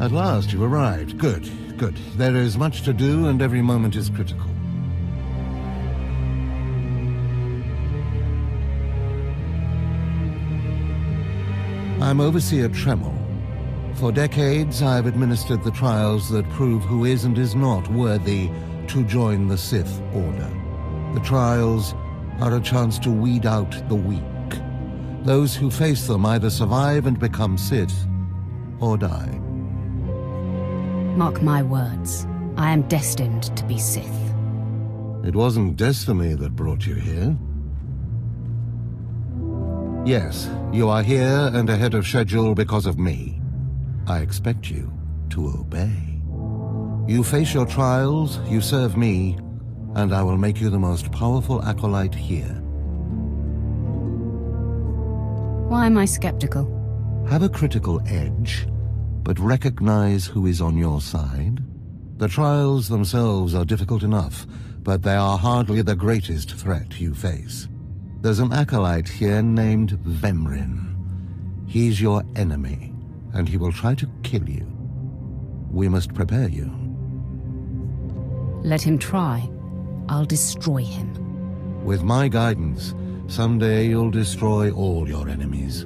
At last you've arrived. Good, good. There is much to do and every moment is critical. I'm Overseer Tremmel. For decades, I've administered the trials that prove who is and is not worthy to join the Sith Order. The trials are a chance to weed out the weak. Those who face them either survive and become Sith, or die. Mark my words. I am destined to be Sith. It wasn't destiny that brought you here. Yes, you are here and ahead of schedule because of me. I expect you to obey. You face your trials, you serve me, and I will make you the most powerful acolyte here. Why am I skeptical? Have a critical edge, but recognize who is on your side. The trials themselves are difficult enough, but they are hardly the greatest threat you face. There's an acolyte here named Vemrin. He's your enemy, and he will try to kill you. We must prepare you. Let him try. I'll destroy him. With my guidance, someday you'll destroy all your enemies.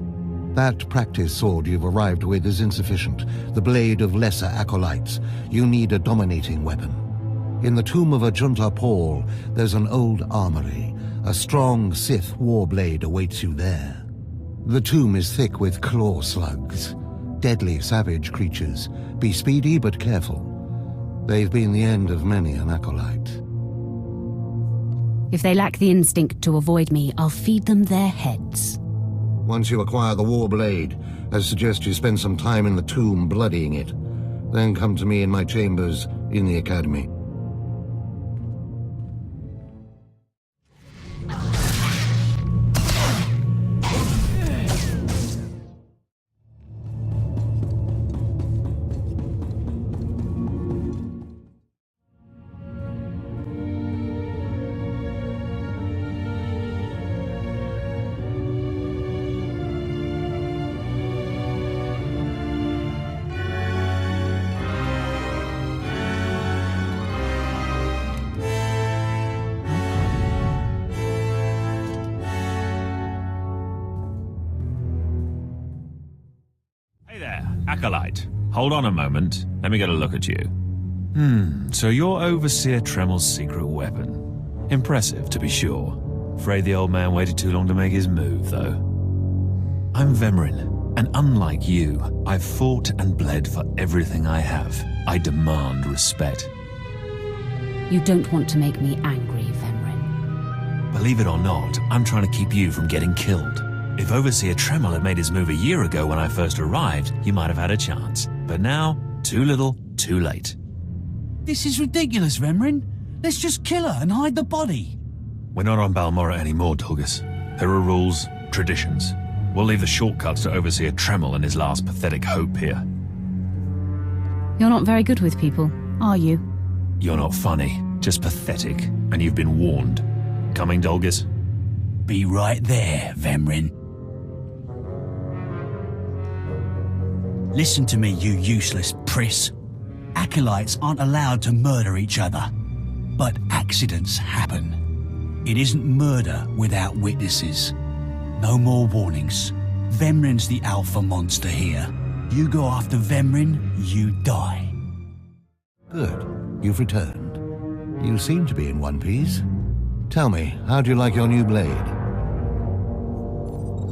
That practice sword you've arrived with is insufficient. The blade of lesser acolytes. You need a dominating weapon. In the tomb of Ajunta Paul, there's an old armory. A strong Sith warblade awaits you there. The tomb is thick with claw slugs. Deadly savage creatures. Be speedy but careful. They've been the end of many an acolyte. If they lack the instinct to avoid me, I'll feed them their heads. Once you acquire the warblade, I suggest you spend some time in the tomb bloodying it. Then come to me in my chambers in the academy. Acolyte, hold on a moment. Let me get a look at you. So you're Overseer Tremmel's secret weapon. Impressive, to be sure. Afraid the old man waited too long to make his move, though. I'm Vemrin, and unlike you, I've fought and bled for everything I have. I demand respect. You don't want to make me angry, Vemrin. Believe it or not, I'm trying to keep you from getting killed. If Overseer Tremmel had made his move a year ago when I first arrived, you might have had a chance. But now, too little, too late. This is ridiculous, Vemrin. Let's just kill her and hide the body. We're not on Balmorra anymore, Dolgus. There are rules, traditions. We'll leave the shortcuts to Overseer Tremmel and his last pathetic hope here. You're not very good with people, are you? You're not funny, just pathetic, and you've been warned. Coming, Dolgus? Be right there, Vemrin. Listen to me, you useless priss. Acolytes aren't allowed to murder each other. But accidents happen. It isn't murder without witnesses. No more warnings. Vemrin's the alpha monster here. You go after Vemrin, you die. Good. You've returned. You seem to be in one piece. Tell me, how do you like your new blade?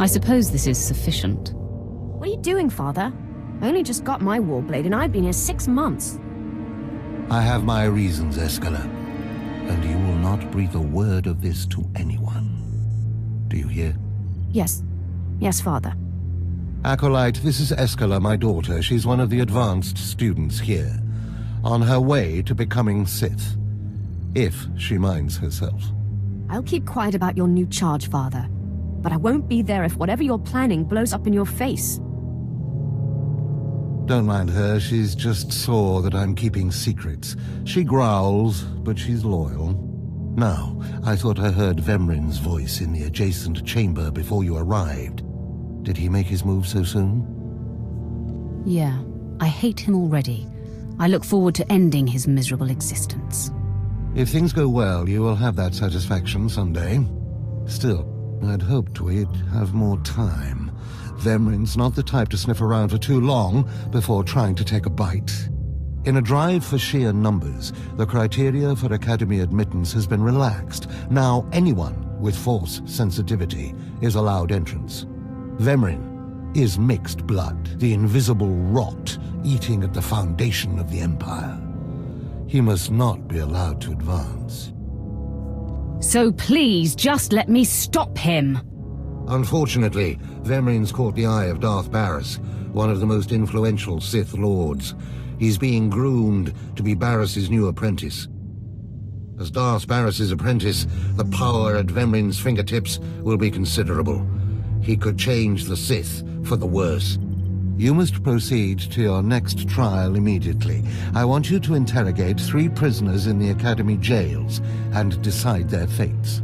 I suppose this is sufficient. What are you doing, Father? I only just got my warblade and I've been here 6 months. I have my reasons, Escala. And you will not breathe a word of this to anyone. Do you hear? Yes. Yes, Father. Acolyte, this is Escala, my daughter. She's one of the advanced students here. On her way to becoming Sith. If she minds herself. I'll keep quiet about your new charge, Father. But I won't be there if whatever you're planning blows up in your face. Don't mind her, she's just sore that I'm keeping secrets. She growls, but she's loyal. Now, I thought I heard Vemrin's voice in the adjacent chamber before you arrived. Did he make his move so soon? Yeah, I hate him already. I look forward to ending his miserable existence. If things go well, you will have that satisfaction someday. Still, I'd hoped we'd have more time. Vemrin's not the type to sniff around for too long before trying to take a bite. In a drive for sheer numbers, the criteria for Academy admittance has been relaxed. Now anyone with Force sensitivity is allowed entrance. Vemrin is mixed blood, the invisible rot eating at the foundation of the Empire. He must not be allowed to advance. So please, just let me stop him! Unfortunately, Vemrin's caught the eye of Darth Baras, one of the most influential Sith Lords. He's being groomed to be Baras's new apprentice. As Darth Baras's apprentice, the power at Vemrin's fingertips will be considerable. He could change the Sith for the worse. You must proceed to your next trial immediately. I want you to interrogate 3 prisoners in the Academy jails and decide their fates.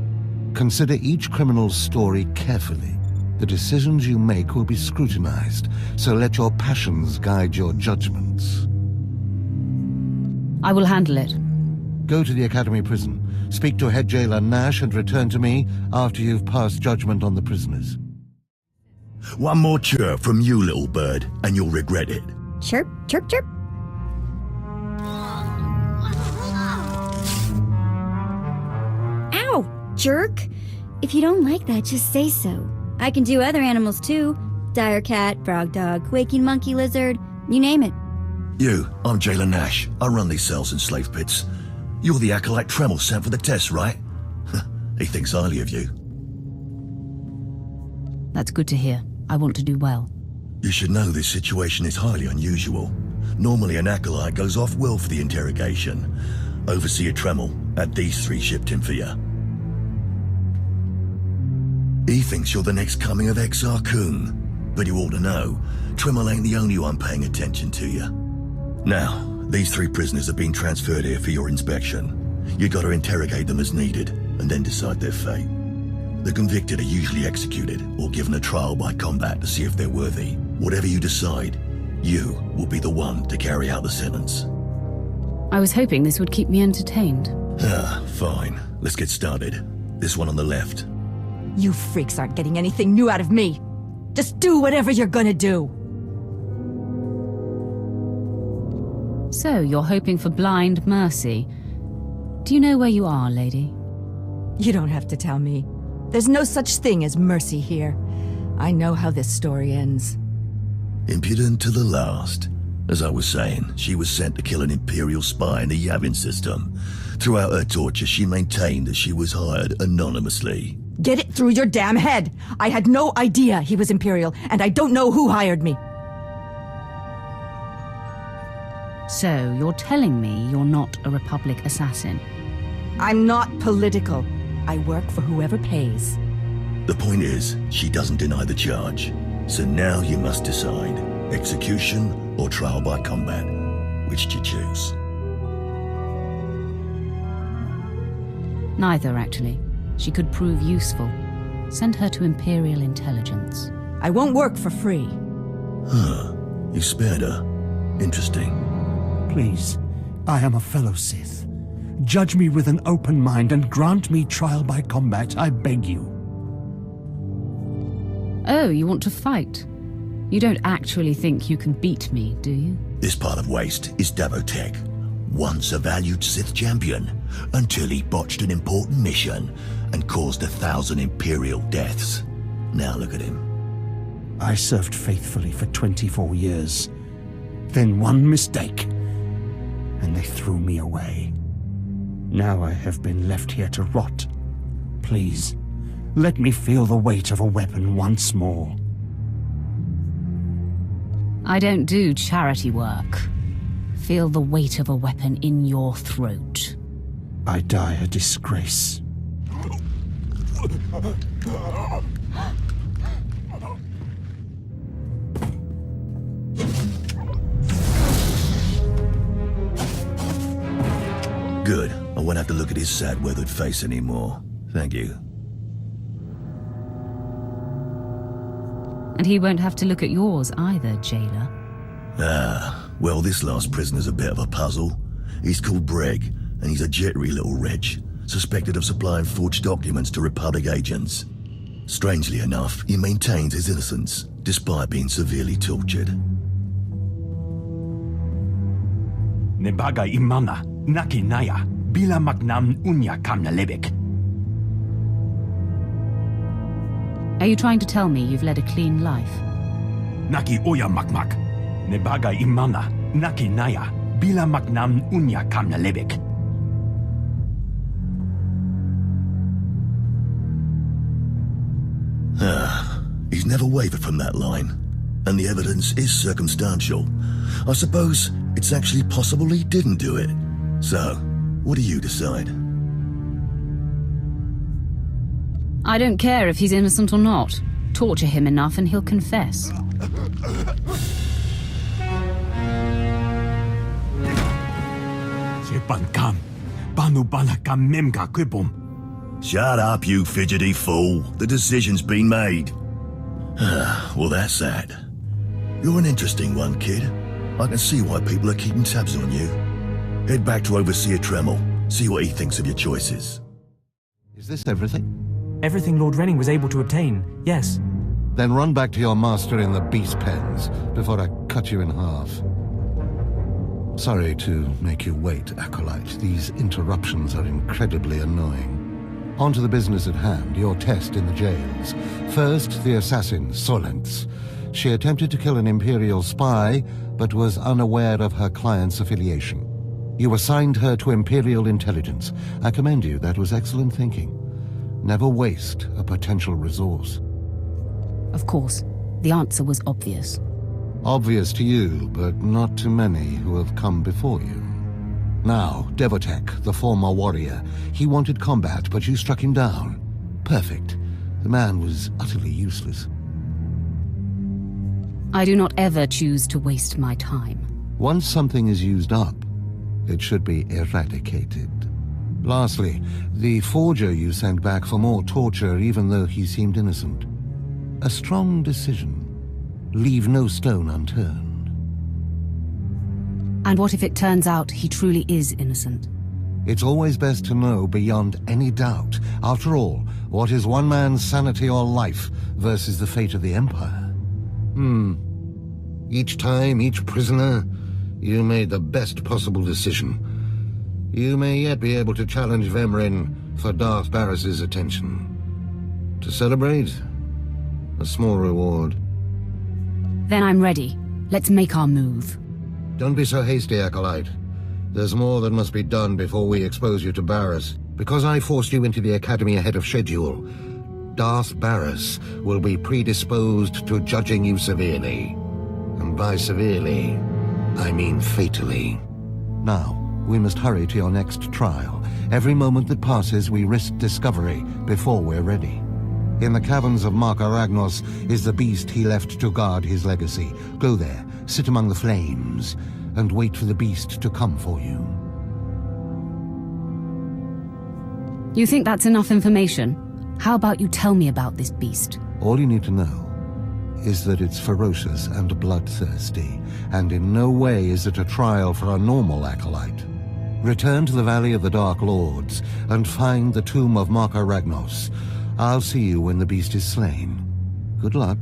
Consider each criminal's story carefully. The decisions you make will be scrutinized, so let your passions guide your judgments. I will handle it. Go to the Academy prison, speak to head jailer Nash, and return to me after you've passed judgment on the prisoners. One more chirp from you, little bird, and you'll regret it. Chirp, chirp, chirp. Ow, jerk. If you don't like that, just say so. I can do other animals too. Dire cat, frog dog, waking monkey lizard, you name it. I'm Jailer Nash. I run these cells and slave pits. You're the acolyte Tremmel sent for the test, right? He thinks highly of you. That's good to hear. I want to do well. You should know this situation is highly unusual. Normally an acolyte goes off well for the interrogation. Overseer Tremmel had these 3 shipped in for you. He thinks you're the next coming of Exar Kun, but you ought to know, Tremmel ain't the only one paying attention to you. Now, these 3 prisoners have been transferred here for your inspection. You gotta interrogate them as needed, and then decide their fate. The convicted are usually executed or given a trial by combat to see if they're worthy. Whatever you decide, you will be the one to carry out the sentence. I was hoping this would keep me entertained. Fine. Let's get started. This one on the left. You freaks aren't getting anything new out of me. Just do whatever you're gonna do. So, you're hoping for blind mercy. Do you know where you are, lady? You don't have to tell me. There's no such thing as mercy here. I know how this story ends. Impudent to the last. As I was saying, she was sent to kill an Imperial spy in the Yavin system. Throughout her torture, she maintained that she was hired anonymously. Get it through your damn head! I had no idea he was Imperial, and I don't know who hired me. So, you're telling me you're not a Republic assassin? I'm not political. I work for whoever pays. The point is, she doesn't deny the charge. So now you must decide, execution or trial by combat. Which do you choose? Neither, actually. She could prove useful. Send her to Imperial intelligence. I won't work for free. You spared her. Interesting. Please, I am a fellow Sith. Judge me with an open mind and grant me trial by combat, I beg you. Oh, you want to fight? You don't actually think you can beat me, do you? This part of Waste is Davotech, once a valued Sith champion, until he botched an important mission and caused 1,000 Imperial deaths. Now look at him. I served faithfully for 24 years. Then one mistake, and they threw me away. Now I have been left here to rot. Please, let me feel the weight of a weapon once more. I don't do charity work. Feel the weight of a weapon in your throat. I die a disgrace. Good. I won't have to look at his sad, weathered face anymore. Thank you. And he won't have to look at yours either, jailer. Well, this last prisoner's a bit of a puzzle. He's called Breg, and he's a jittery little wretch, suspected of supplying forged documents to Republic agents. Strangely enough, he maintains his innocence, despite being severely tortured. Nebaga imana, naki naya, bila maknam unya kamna lebek. Are you trying to tell me you've led a clean life? Naki oya makmak. Nebaga imana, naki naya, bila maknam unya kamna lebek. He's never wavered from that line. And the evidence is circumstantial. I suppose it's actually possible he didn't do it. So, what do you decide? I don't care if he's innocent or not. Torture him enough and he'll confess. Shut up, you fidgety fool. The decision's been made. Well, that's that. You're an interesting one, kid. I can see why people are keeping tabs on you. Head back to Overseer Tremmel. See what he thinks of your choices. Is this everything? Everything Lord Renning was able to obtain, yes. Then run back to your master in the beast pens before I cut you in half. Sorry to make you wait, Acolyte. These interruptions are incredibly annoying. On to the business at hand, your test in the jails. First, the assassin, Solence. She attempted to kill an Imperial spy, but was unaware of her client's affiliation. You assigned her to Imperial intelligence. I commend you, that was excellent thinking. Never waste a potential resource. Of course, the answer was obvious. Obvious to you, but not to many who have come before you. Now, Devotek, the former warrior. He wanted combat, but you struck him down. Perfect. The man was utterly useless. I do not ever choose to waste my time. Once something is used up, it should be eradicated. Lastly, the forger you sent back for more torture even though he seemed innocent. A strong decision. Leave no stone unturned. And what if it turns out he truly is innocent? It's always best to know beyond any doubt. After all, what is one man's sanity or life versus the fate of the Empire? Each time, each prisoner, you made the best possible decision. You may yet be able to challenge Vemrin for Darth Baras' attention. To celebrate, a small reward. Then I'm ready. Let's make our move. Don't be so hasty, Acolyte. There's more that must be done before we expose you to Baras. Because I forced you into the Academy ahead of schedule, Darth Baras will be predisposed to judging you severely. And by severely, I mean fatally. Now, we must hurry to your next trial. Every moment that passes, we risk discovery before we're ready. In the caverns of Marka Ragnos is the beast he left to guard his legacy. Go there, sit among the flames, and wait for the beast to come for you. You think that's enough information? How about you tell me about this beast? All you need to know is that it's ferocious and bloodthirsty, and in no way is it a trial for a normal acolyte. Return to the Valley of the Dark Lords and find the tomb of Marka Ragnos. I'll see you when the beast is slain. Good luck.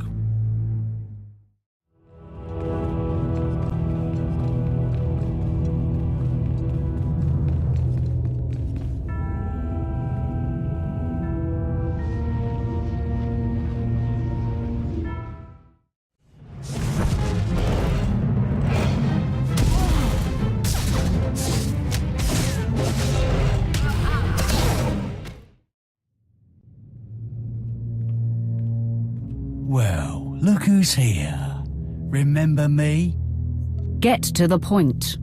Well, look who's here. Remember me? Get to the point.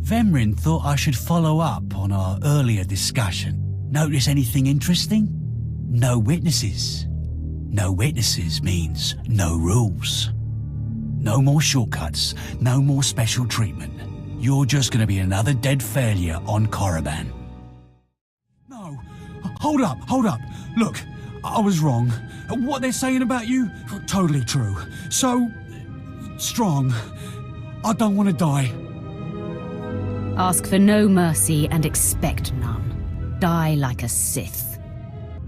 Vemrin thought I should follow up on our earlier discussion. Notice anything interesting? No witnesses. No witnesses means no rules. No more shortcuts, no more special treatment. You're just gonna be another dead failure on Korriban. No, hold up. Look, I was wrong. What they're saying about you, totally true. So strong. I don't want to die. Ask for no mercy and expect none. Die like a Sith.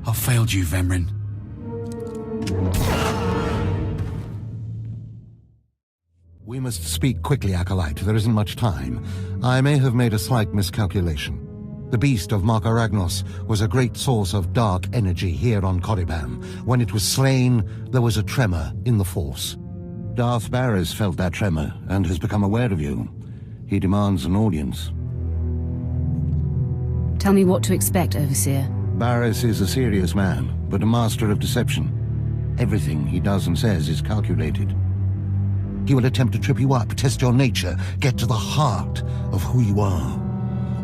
I failed you, Vemrin. We must speak quickly, Acolyte. There isn't much time. I may have made a slight miscalculation. The beast of Marka Ragnos was a great source of dark energy here on Korriban. When it was slain, there was a tremor in the Force. Darth Baras felt that tremor and has become aware of you. He demands an audience. Tell me what to expect, Overseer. Baras is a serious man, but a master of deception. Everything he does and says is calculated. He will attempt to trip you up, test your nature, get to the heart of who you are.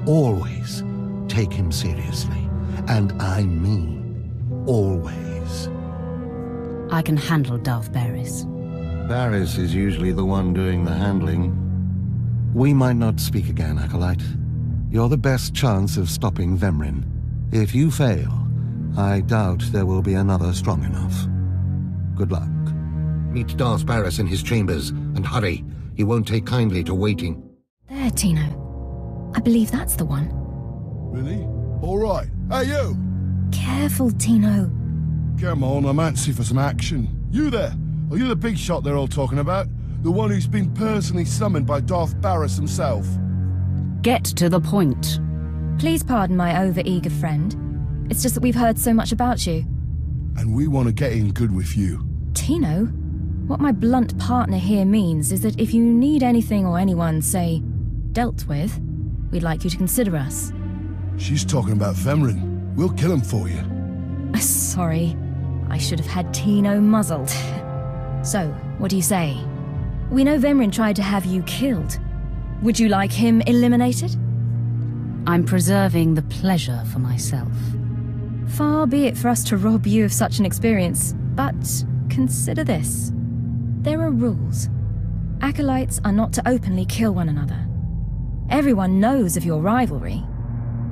Always take him seriously. And I mean always. I can handle Darth Baras. Baras is usually the one doing the handling. We might not speak again, Acolyte. You're the best chance of stopping Vemrin. If you fail, I doubt there will be another strong enough. Good luck. Meet Darth Baras in his chambers, and hurry. He won't take kindly to waiting. There, Tino. I believe that's the one. Really? All right. Hey, you! Careful, Tino. Come on, I'm antsy for some action. You there? Are you the big shot they're all talking about? The one who's been personally summoned by Darth Baras himself? Get to the point. Please pardon my over-eager friend. It's just that we've heard so much about you. And we want to get in good with you. Tino? What my blunt partner here means is that if you need anything or anyone, say, dealt with, we'd like you to consider us. She's talking about Vemrin. We'll kill him for you. Sorry. I should have had Tino muzzled. So, what do you say? We know Vemrin tried to have you killed. Would you like him eliminated? I'm preserving the pleasure for myself. Far be it for us to rob you of such an experience, but consider this. There are rules. Acolytes are not to openly kill one another. Everyone knows of your rivalry.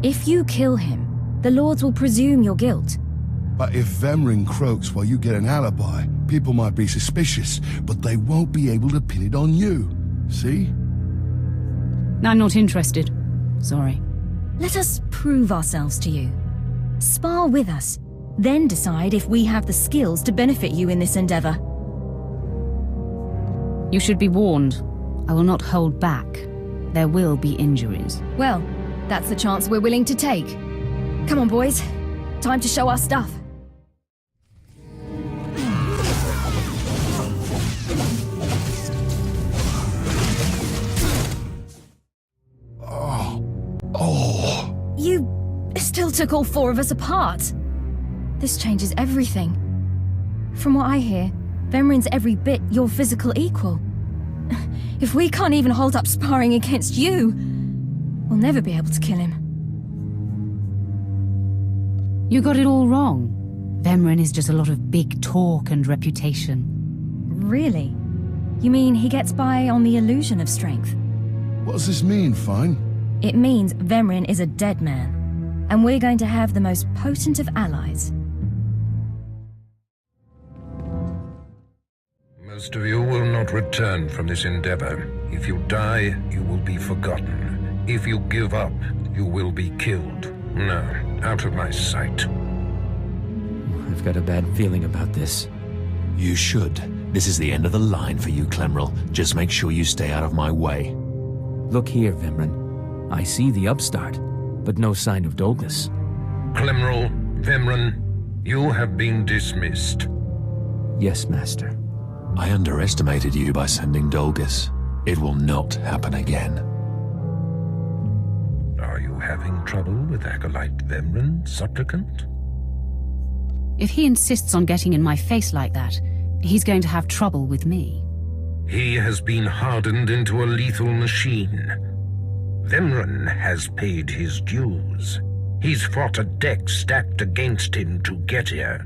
If you kill him, the Lords will presume your guilt. But if Vemrin croaks while you get an alibi, people might be suspicious, but they won't be able to pin it on you. See? I'm not interested. Sorry. Let us prove ourselves to you. Spar with us, then decide if we have the skills to benefit you in this endeavor. You should be warned. I will not hold back. There will be injuries. Well, that's the chance we're willing to take. Come on, boys. Time to show our stuff. You still took all four of us apart. This changes everything. From what I hear, Vemrin's every bit your physical equal. If we can't even hold up sparring against you, we'll never be able to kill him. You got it all wrong. Vemrin is just a lot of big talk and reputation. Really? You mean he gets by on the illusion of strength? What does this mean, Fine? It means Vemrin is a dead man, and we're going to have the most potent of allies. Most of you will not return from this endeavor. If you die, you will be forgotten. If you give up, you will be killed. No, out of my sight. I've got a bad feeling about this. You should. This is the end of the line for you, Clemrel. Just make sure you stay out of my way. Look here, Vemrin. I see the upstart, but no sign of Dolgus. Clemrel, Vemrin, you have been dismissed. Yes, Master. I underestimated you by sending Dolgus. It will not happen again. Are you having trouble with Acolyte Vemrin, supplicant? If he insists on getting in my face like that, he's going to have trouble with me. He has been hardened into a lethal machine. Vemrin has paid his dues. He's fought a deck stacked against him to get here.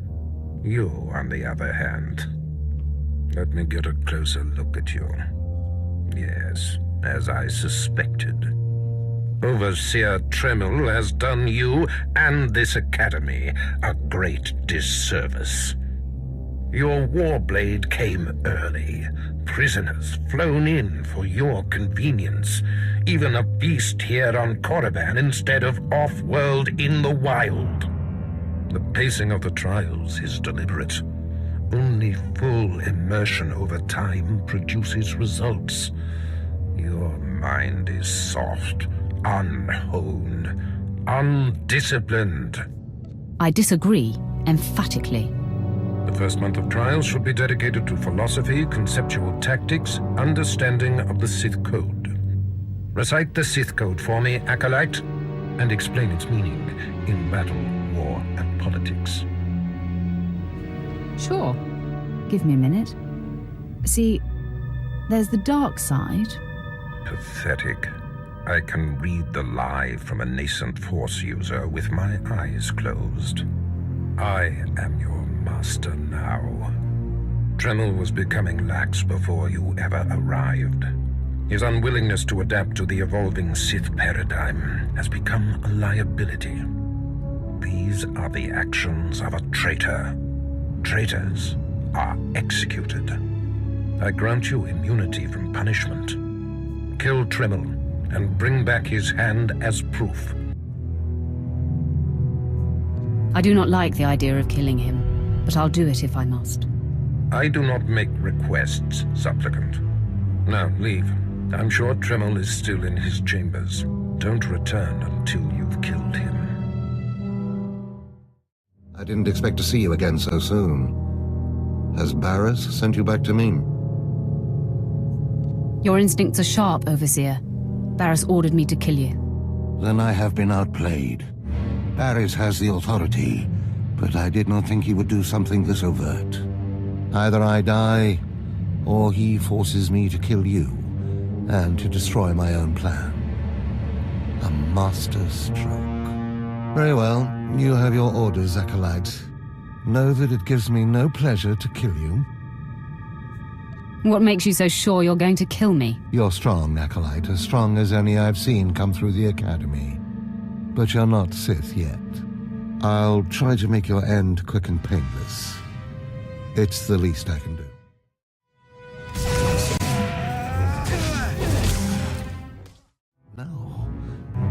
You, on the other hand, let me get a closer look at you. Yes, as I suspected. Overseer Tremmel has done you and this academy a great disservice. Your warblade came early. Prisoners flown in for your convenience. Even a beast here on Korriban instead of off-world in the wild. The pacing of the trials is deliberate. Only full immersion over time produces results. Your mind is soft, unhoned, undisciplined. I disagree, emphatically. The first month of trials should be dedicated to philosophy, conceptual tactics, understanding of the Sith Code. Recite the Sith Code for me, Acolyte, and explain its meaning in battle, war, and politics. Sure. Give me a minute. See, there's the dark side. Pathetic. I can read the lie from a nascent Force user with my eyes closed. I am your master now. Tremmel was becoming lax before you ever arrived. His unwillingness to adapt to the evolving Sith paradigm has become a liability. These are the actions of a traitor. Traitors are executed. I grant you immunity from punishment. Kill Tremmel and bring back his hand as proof. I do not like the idea of killing him, but I'll do it if I must. I do not make requests, supplicant. Now, leave. I'm sure Tremmel is still in his chambers. Don't return until you've killed him. I didn't expect to see you again so soon. Has Baras sent you back to me? Your instincts are sharp, Overseer. Baras ordered me to kill you. Then I have been outplayed. Baras has the authority, but I did not think he would do something this overt. Either I die, or he forces me to kill you, and to destroy my own plan. A master stroke. Very well, you have your orders, Acolyte. Know that it gives me no pleasure to kill you. What makes you so sure you're going to kill me? You're strong, Acolyte, as strong as any I've seen come through the Academy. But you're not Sith yet. I'll try to make your end quick and painless. It's the least I can do. No,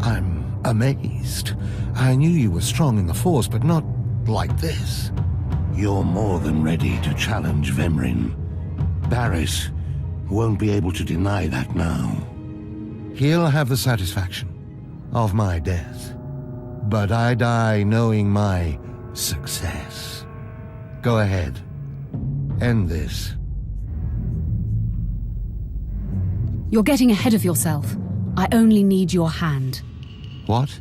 I'm amazed. I knew you were strong in the Force, but not like this. You're more than ready to challenge Vemrin. Baras won't be able to deny that now. He'll have the satisfaction of my death, but I die knowing my success. Go ahead. End this. You're getting ahead of yourself. I only need your hand. What?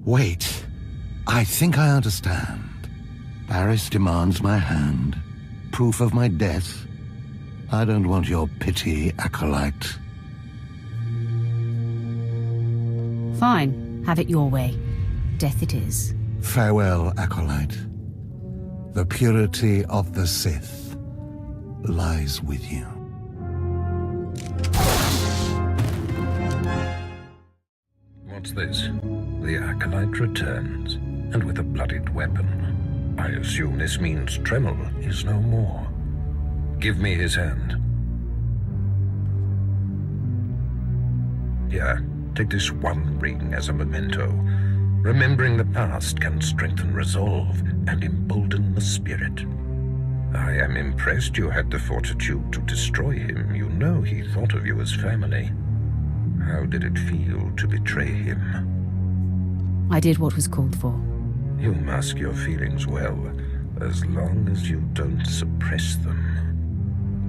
Wait. I think I understand. Baras demands my hand. Proof of my death. I don't want your pity, Acolyte. Fine. Have it your way. Death it is. Farewell, Acolyte. The purity of the Sith lies with you. What's this? The Acolyte returns, and with a bloodied weapon. I assume this means Tremmel is no more. Give me his hand. Here, take this one ring as a memento. Remembering the past can strengthen resolve and embolden the spirit. I am impressed you had the fortitude to destroy him. You know he thought of you as family. How did it feel to betray him? I did what was called for. You mask your feelings well, as long as you don't suppress them.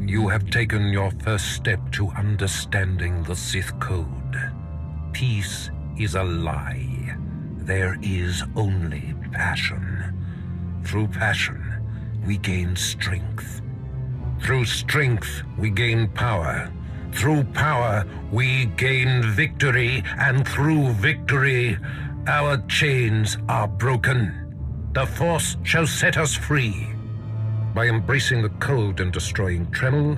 You have taken your first step to understanding the Sith Code. Peace is a lie. There is only passion. Through passion, we gain strength. Through strength, we gain power. Through power, we gain victory. And through victory, our chains are broken. The Force shall set us free. By embracing the code and destroying Tremmel,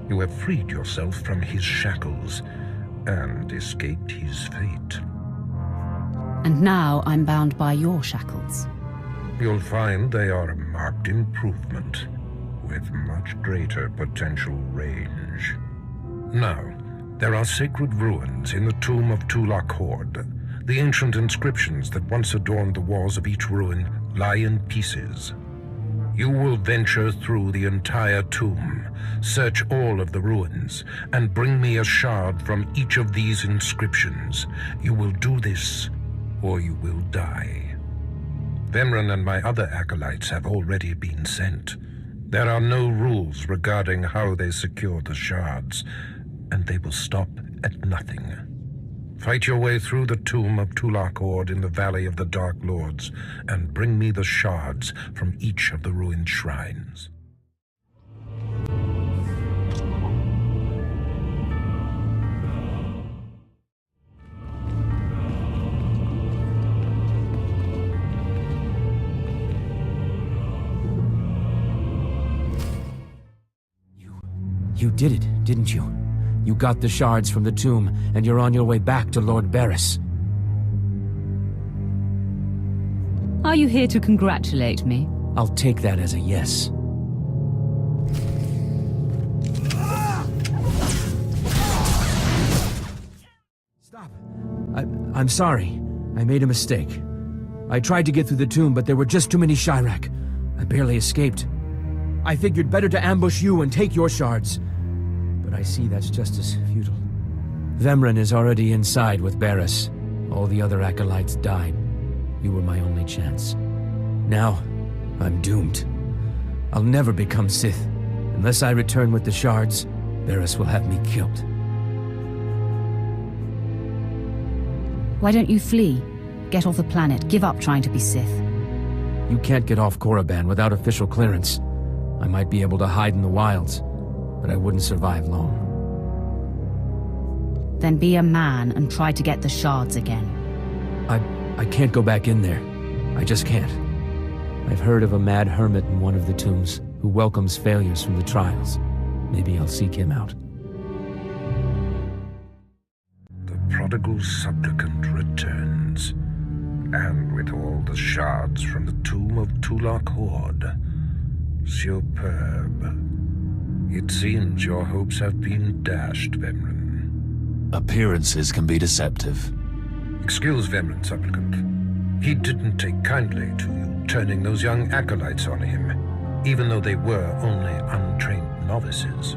you have freed yourself from his shackles and escaped his fate. And now I'm bound by your shackles. You'll find they are a marked improvement. with much greater potential range. Now, there are sacred ruins in the tomb of Tulak Hord. The ancient inscriptions that once adorned the walls of each ruin lie in pieces. You will venture through the entire tomb, search all of the ruins, and bring me a shard from each of these inscriptions. You will do this, or you will die. Vemrin and my other acolytes have already been sent. There are no rules regarding how they secure the shards, and they will stop at nothing. Fight your way through the tomb of Tulak Hord in the Valley of the Dark Lords, and bring me the shards from each of the ruined shrines. You did it, didn't you? You got the shards from the tomb, and you're on your way back to Lord Baras. Are you here to congratulate me? I'll take that as a yes. Stop. I'm sorry. I made a mistake. I tried to get through the tomb, but there were just too many Chirac. I barely escaped. I figured better to ambush you and take your shards. But I see that's just as futile. Vemrin is already inside with Baras. All the other acolytes died. You were my only chance. Now, I'm doomed. I'll never become Sith. Unless I return with the shards, Baras will have me killed. Why don't you flee? Get off the planet. Give up trying to be Sith. You can't get off Korriban without official clearance. I might be able to hide in the wilds, but I wouldn't survive long. Then be a man and try to get the shards again. I can't go back in there. I just can't. I've heard of a mad hermit in one of the tombs who welcomes failures from the trials. Maybe I'll seek him out. The prodigal supplicant returns, and with all the shards from the tomb of Tulak Hord. Superb. It seems your hopes have been dashed, Vemrin. Appearances can be deceptive. Excuse Vemrin, supplicant. He didn't take kindly to you turning those young acolytes on him, even though they were only untrained novices.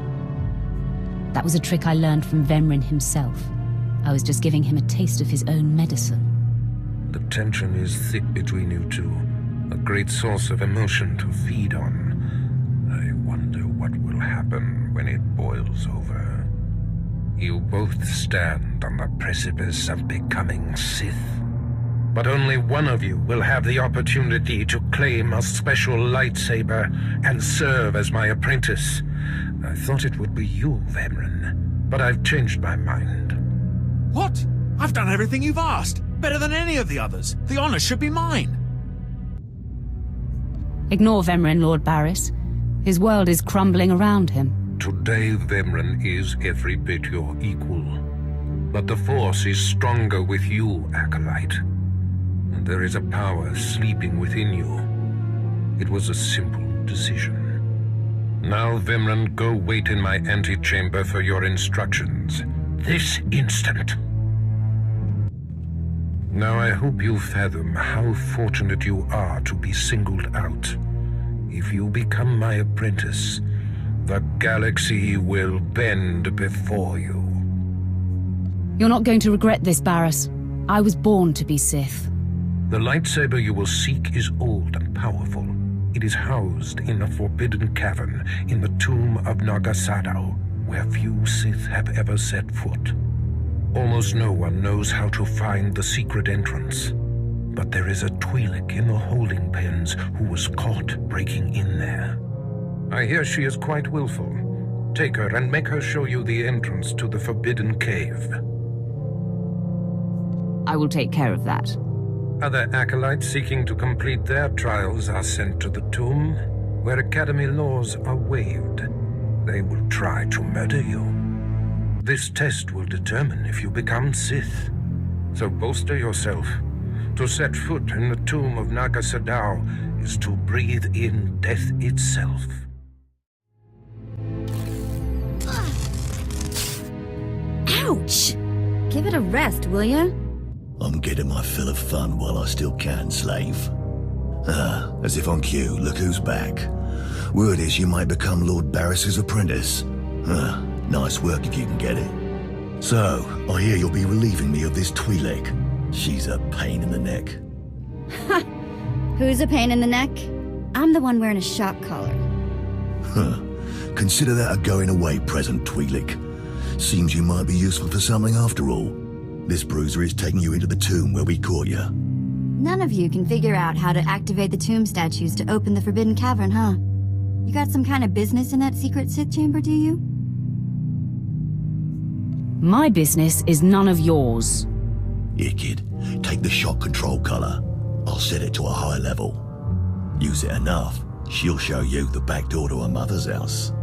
That was a trick I learned from Vemrin himself. I was just giving him a taste of his own medicine. The tension is thick between you two, a great source of emotion to feed on. I wonder what will happen when it boils over. You both stand on the precipice of becoming Sith. But only one of you will have the opportunity to claim a special lightsaber and serve as my apprentice. I thought it would be you, Vemrin, but I've changed my mind. What? I've done everything you've asked. Better than any of the others. The honor should be mine. Ignore Vemrin, Lord Baras. His world is crumbling around him. Today, Vemrin is every bit your equal. But the Force is stronger with you, Acolyte. And there is a power sleeping within you. It was a simple decision. Now, Vemrin, go wait in my antechamber for your instructions. This instant. Now I hope you fathom how fortunate you are to be singled out. If you become my apprentice, the galaxy will bend before you. You're not going to regret this, Baras. I was born to be Sith. The lightsaber you will seek is old and powerful. It is housed in a forbidden cavern in the tomb of Nargasadao, where few Sith have ever set foot. Almost no one knows how to find the secret entrance. But there is a Twi'lek in the holding pens who was caught breaking in there. I hear she is quite willful. Take her and make her show you the entrance to the Forbidden Cave. I will take care of that. Other acolytes seeking to complete their trials are sent to the tomb, where Academy laws are waived. They will try to murder you. This test will determine if you become Sith. So bolster yourself. To set foot in the tomb of Nargasadao is to breathe in death itself. Ouch! Give it a rest, will ya? I'm getting my fill of fun while I still can, slave. As if on cue, look who's back. Word is you might become Lord Baras's apprentice. Nice work if you can get it. So, I hear you'll be relieving me of this Twi'lek. She's a pain in the neck. Ha! Who's a pain in the neck? I'm the one wearing a shock collar. Consider that a going-away present, Twi'lek. Seems you might be useful for something after all. This bruiser is taking you into the tomb where we caught you. None of you can figure out how to activate the tomb statues to open the Forbidden Cavern, huh? You got some kind of business in that secret Sith chamber, do you? My business is none of yours. Here, kid. Take the shock control collar. I'll set it to a high level. Use it enough, she'll show you the back door to her mother's house.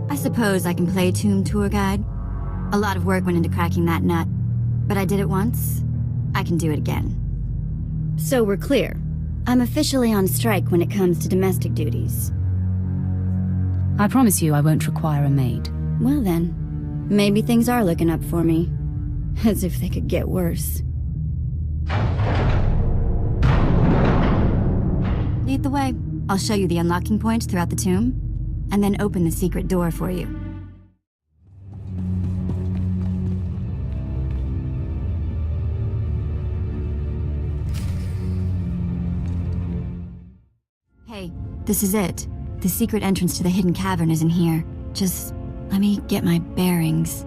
I suppose I can play tomb tour guide. A lot of work went into cracking that nut, but I did it once. I can do it again. So we're clear. I'm officially on strike when it comes to domestic duties. I promise you I won't require a maid. Well then, maybe things are looking up for me. As if they could get worse. Lead the way. I'll show you the unlocking points throughout the tomb, and then open the secret door for you. Hey, this is it. The secret entrance to the hidden cavern is in here. Just let me get my bearings.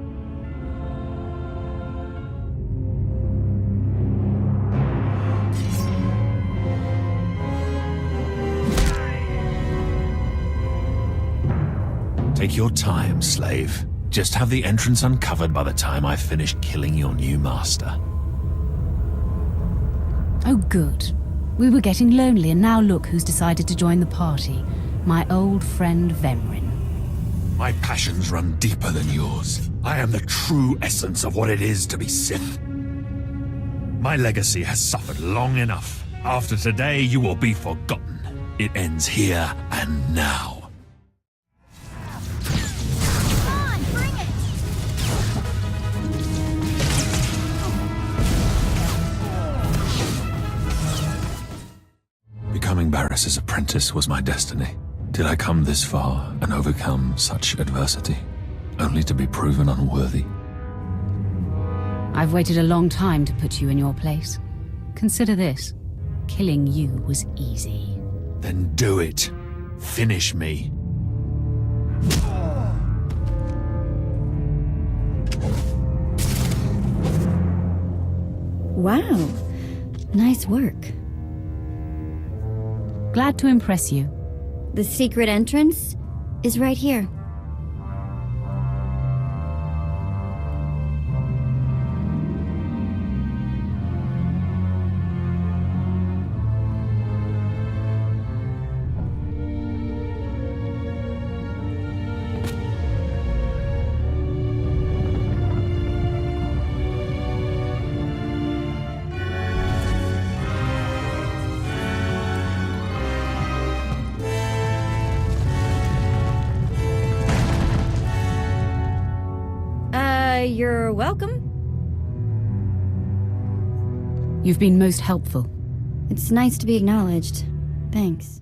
Take your time, slave. Just have the entrance uncovered by the time I've finished killing your new master. Oh, good. We were getting lonely, and now look who's decided to join the party. My old friend Vemrin. My passions run deeper than yours. I am the true essence of what it is to be Sith. My legacy has suffered long enough. After today, you will be forgotten. It ends here and now. Becoming Baras's apprentice was my destiny. Did I come this far and overcome such adversity, only to be proven unworthy? I've waited a long time to put you in your place. Consider this. Killing you was easy. Then do it. Finish me. Wow. Nice work. Glad to impress you. The secret entrance is right here. You're welcome. You've been most helpful. It's nice to be acknowledged. Thanks.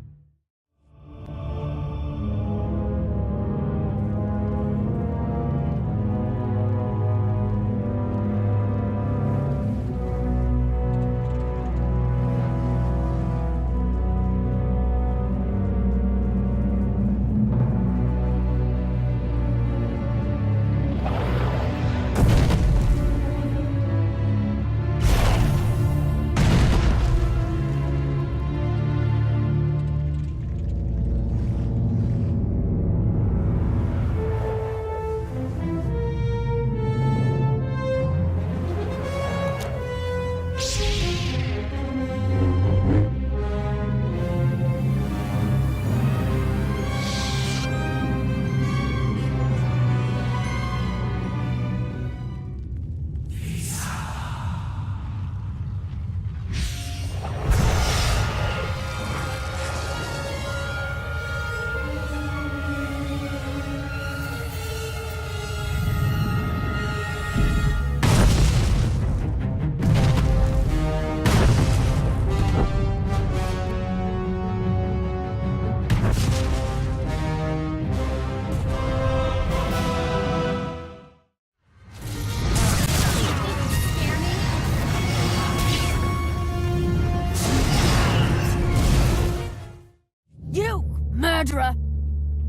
murderer!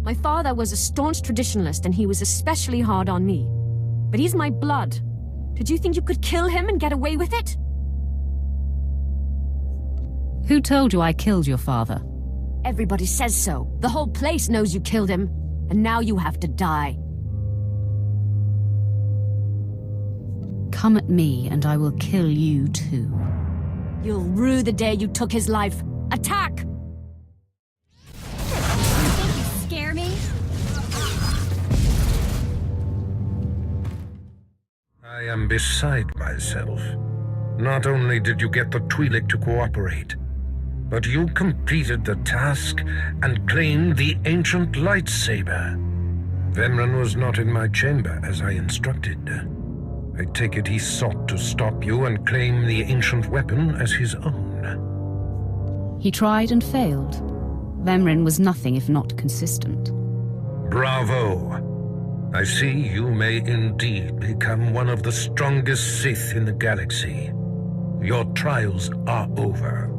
My father was a staunch traditionalist, and he was especially hard on me. But he's my blood. Did you think you could kill him and get away with it? Who told you I killed your father? Everybody says so. The whole place knows you killed him, and now you have to die. Come at me, and I will kill you too. You'll rue the day you took his life. Attack! You think you scare me? I am beside myself. Not only did you get the Twi'lek to cooperate, but you completed the task and claimed the ancient lightsaber. Vemrin was not in my chamber as I instructed. I take it he sought to stop you and claim the ancient weapon as his own. He tried and failed. Vemrin was nothing if not consistent. Bravo! I see you may indeed become one of the strongest Sith in the galaxy. Your trials are over.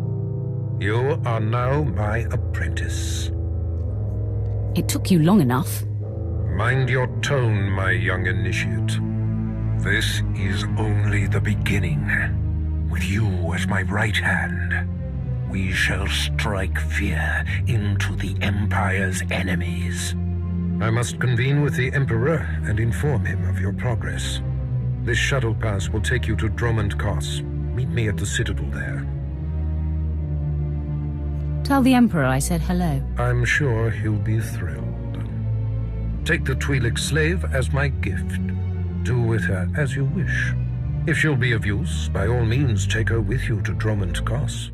You are now my apprentice. It took you long enough. Mind your tone, my young initiate. This is only the beginning. With you as my right hand, we shall strike fear into the Empire's enemies. I must convene with the Emperor and inform him of your progress. This shuttle pass will take you to Dromund Kos. Meet me at the Citadel there. Tell the Emperor I said hello. I'm sure he'll be thrilled. Take the Twi'lek slave as my gift. Do with her as you wish. If she'll be of use, by all means take her with you to Dromund Kos.